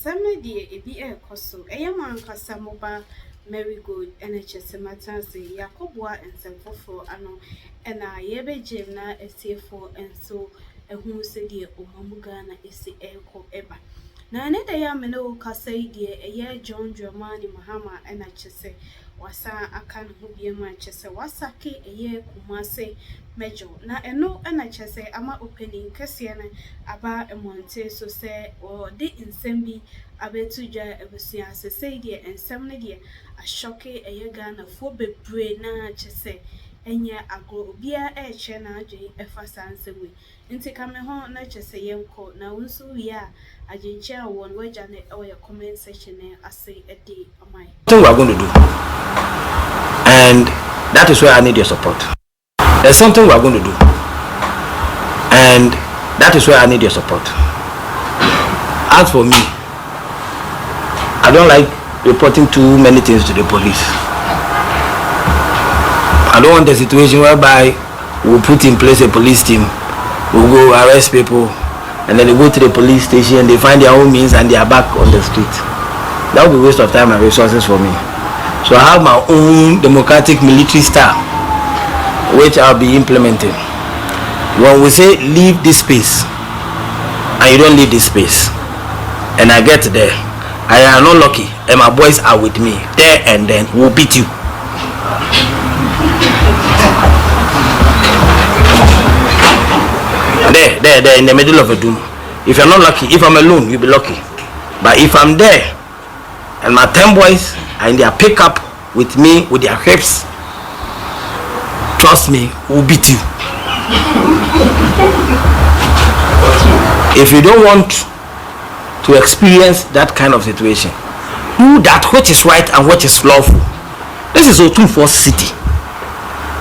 ensem de ebi ekoso eyaman kasa moba Mary Good NHS Matansi Yakobwa ensefofo ano ena yebe jemna esiefo enso ehunu se de omamuga na esi eko eba na ne da ya mene o kasa de eye John Mahama ena chese wasa akan ho biema chese wasake eye Kumasi mejo na eno ena chese ama opening kese na aba emonte so se o de insembi abetuja ebusia se se de ensem ne de ashoke eye Ghana fo bebre na chese enye agro bia eche na adwen efa sansewe nti kame ho na chese yenko na wonso wi a agenchi a won waja na your comment section I say a day amai thing we are going to do, and that is where I need your support. There's something we are going to do, and that is where I need your support. As for me, I don't like reporting too many things to the police. I don't want a situation whereby we'll put in place a police team, we'll go arrest people, and then they go to the police station, they find their own means, and they are back on the street. That would be a waste of time and resources for me. So I have my own democratic military style, which I'll be implementing. When we say leave this space, and you don't leave this space, and I get there, I am not lucky, and my boys are with me, there and then, we'll beat you. There, in the middle of a doom. If you're not lucky, if I'm alone, you'll be lucky. But if I'm there, and my 10 boys are in their pickup with me, with their hips, trust me, we'll beat you. If you don't want to experience that kind of situation, do that which is right and what is lawful. This is Otumfuo City.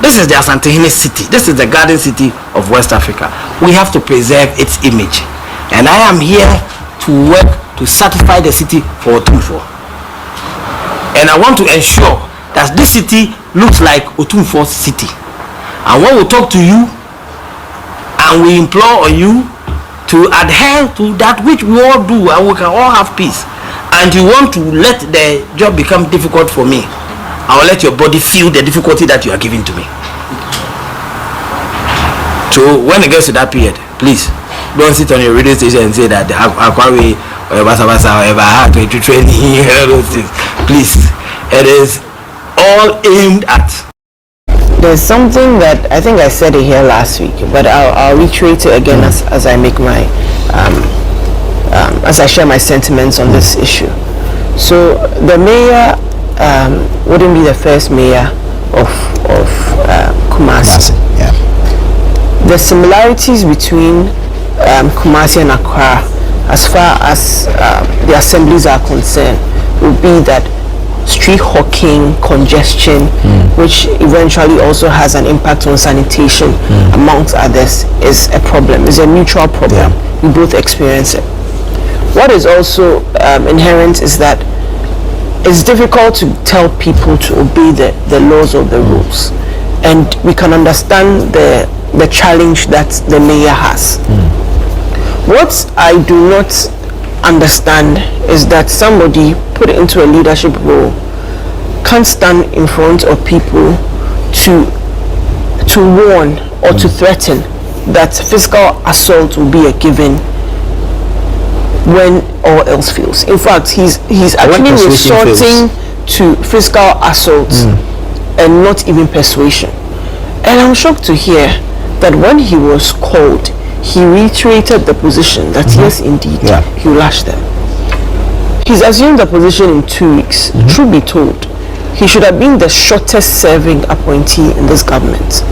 This is the Asantehene city. This is the garden city of West Africa. We have to preserve its image. And I am here to work to satisfy the city for Otumfuo. And I want to ensure that this city looks like Otumfuo City. And when we talk to you, and we implore on you to adhere to that which we all do, and we can all have peace, and you want to let the job become difficult for me, I will let your body feel the difficulty that you are giving to me. So when it gets to that period, please don't sit on your radio station and say that Aquari or Basa or I had to train those things. Please, it is all aimed at. There's something that I think I said it here last week, but I'll reiterate it again as I make my as I share my sentiments on this issue. So the mayor wouldn't be the first mayor of Kumasi. Yeah. The similarities between Kumasi and Accra, as far as the assemblies are concerned, will be that street hawking, congestion, which eventually also has an impact on sanitation, amongst others, is a problem. It's a mutual problem. Yeah. We both experience it. What is also inherent is that it's difficult to tell people to obey the laws of the rules, and we can understand the challenge that the mayor has. What I do not understand is that somebody put into a leadership role can't stand in front of people to warn or to threaten that physical assault will be a given when all else fails. In fact, he's actually resorting to physical assault and not even persuasion. And I'm shocked to hear that when he was called, he reiterated the position that yes, indeed, he will lash them. He's assumed the position in 2 weeks. Truth be told, he should have been the shortest serving appointee in this government.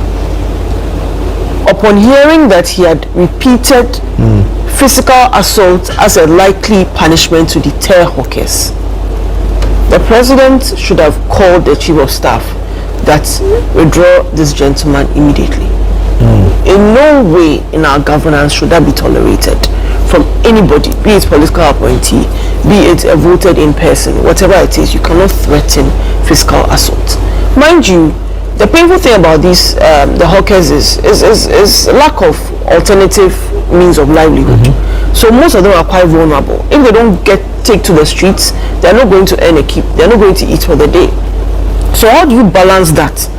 Upon hearing that he had repeated physical assault as a likely punishment to deter hawkers, the president should have called the chief of staff that withdraw this gentleman immediately. In no way in our governance should that be tolerated from anybody, be it political appointee, be it a voted in person, whatever it is. You cannot threaten physical assault. Mind you, the painful thing about these the hawkers is lack of alternative means of livelihood. So most of them are quite vulnerable. If they don't take to the streets, they're not going to earn a keep. They're not going to eat for the day. So how do you balance that?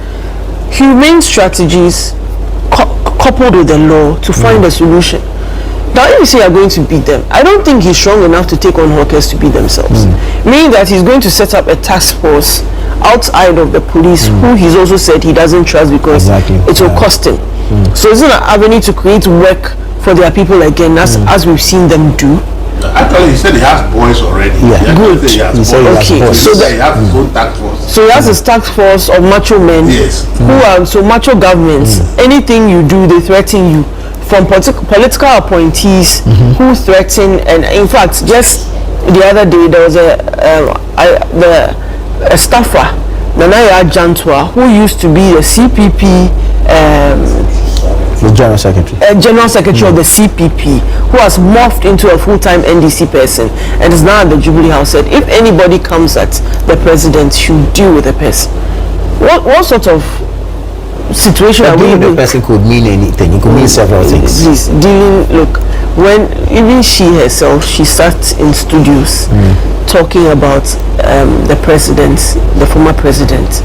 Humane strategies coupled with the law to find a solution. Now, if you say you're going to beat them, I don't think he's strong enough to take on hawkers to beat themselves. Meaning that he's going to set up a task force outside of the police, who he's also said he doesn't trust because it will cost him. So it's an avenue to create work for their people again, as we've seen them do. Actually, he said he has boys already. Yeah, good. He has so he has his task force of macho men who are so macho governments. Anything you do, they threaten you. From political appointees who threaten, and in fact, just the other day there was a staffer, Nanaya Jantwa, who used to be the CPP. The General Secretary. General Secretary of the CPP, who has morphed into a full-time NDC person and is now at the Jubilee House, said if anybody comes at the president, should deal with the person. What sort of situation are we in? The person could mean anything. It could mean several things. Please, look, when even she herself, she sat in studios talking about the president, the former president,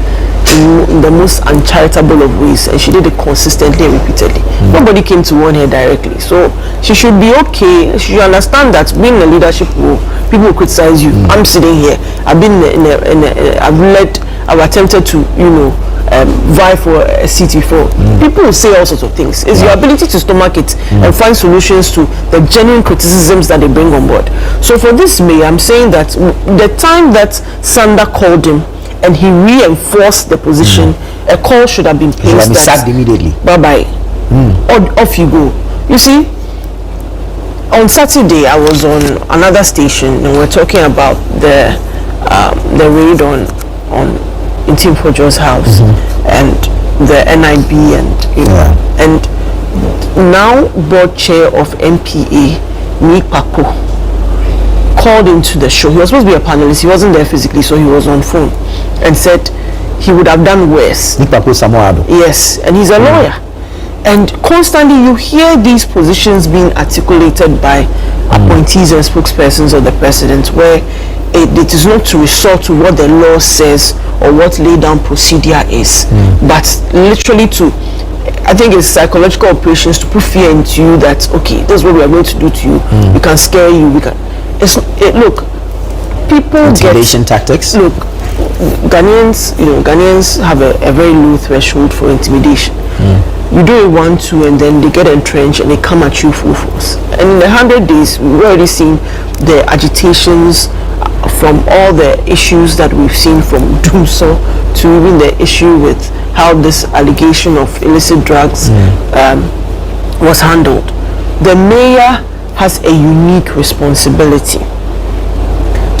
in the most uncharitable of ways, and she did it consistently and repeatedly. Nobody came to warn her directly, so she should be okay. She should understand that being in a leadership role, people will criticize you. I'm sitting here, I've been I've attempted to vie for a seat before. People will say all sorts of things. It's your ability to stomach it and find solutions to the genuine criticisms that they bring on board. So for this May, I'm saying that the time that Sanda called him and he reinforced the position, a call should have been placed. Sacked immediately. Bye-bye. Or off you go. You see, on Saturday I was on another station and we're talking about the raid on Intim Fojo's house and the NIB and now board chair of MPA Nick Paco called into the show. He was supposed to be a panelist. He wasn't there physically, so he was on phone and said he would have done worse. Nick Paco Samoado. Yes, and he's a lawyer. And constantly you hear these positions being articulated by appointees and spokespersons of the president, where it is not to resort to what the law says or what laid down procedure is, but literally to, I think it's psychological operations to put fear into you that, okay, this is what we are going to do to you. We can scare you. We can. Look, people intimidation tactics. Look, Ghanaians have a very low threshold for intimidation. You do it 1, 2, and then they get entrenched and they come at you full force. And in the 100 days, we've already seen the agitations from all the issues that we've seen, from Dumso to even the issue with how this allegation of illicit drugs was handled. The mayor has a unique responsibility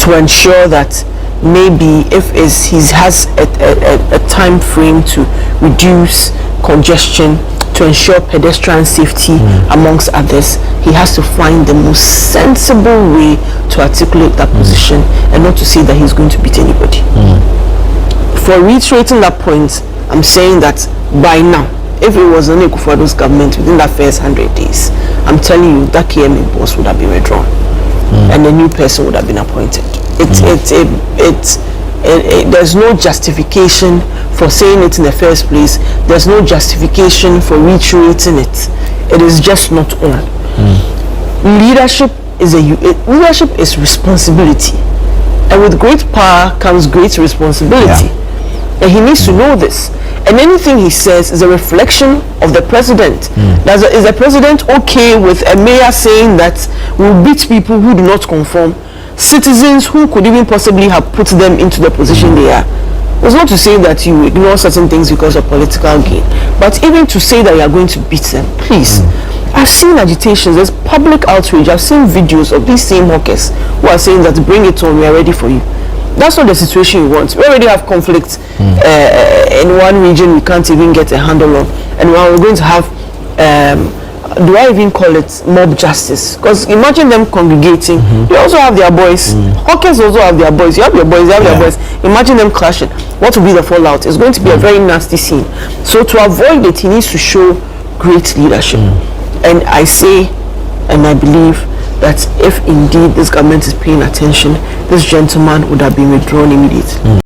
to ensure that maybe if he has a time frame to reduce congestion, to ensure pedestrian safety amongst others, he has to find the most sensible way to articulate that position and not to say that he's going to beat anybody. For reiterating that point, I'm saying that by now, if it was Nana Akufo-Addo's government within that first 100 days, I'm telling you that KMA boss would have been withdrawn and a new person would have been appointed. There's no justification for saying it in the first place. There's no justification for reiterating it. It is just not on. Leadership is responsibility, and with great power comes great responsibility. And he needs to know this. And anything he says is a reflection of the president. Is the president okay with a mayor saying that we'll beat people who do not conform? Citizens who could even possibly have put them into the position they are. It's not to say that you ignore certain things because of political gain, but even to say that you are going to beat them, please. I've seen agitations, there's public outrage. I've seen videos of these same hawkers who are saying that bring it on, we are ready for you. That's not the situation you want. We already have conflict in one region we can't even get a handle on, and now we're going to have do I even call it mob justice? Because imagine them congregating. They also have their boys. Hawkers also have their boys. You have your boys, you have their boys. Imagine them clashing. What will be the fallout? It's going to be a very nasty scene. So to avoid it, he needs to show great leadership. And I say, and I believe that if indeed this government is paying attention, this gentleman would have been withdrawn immediately.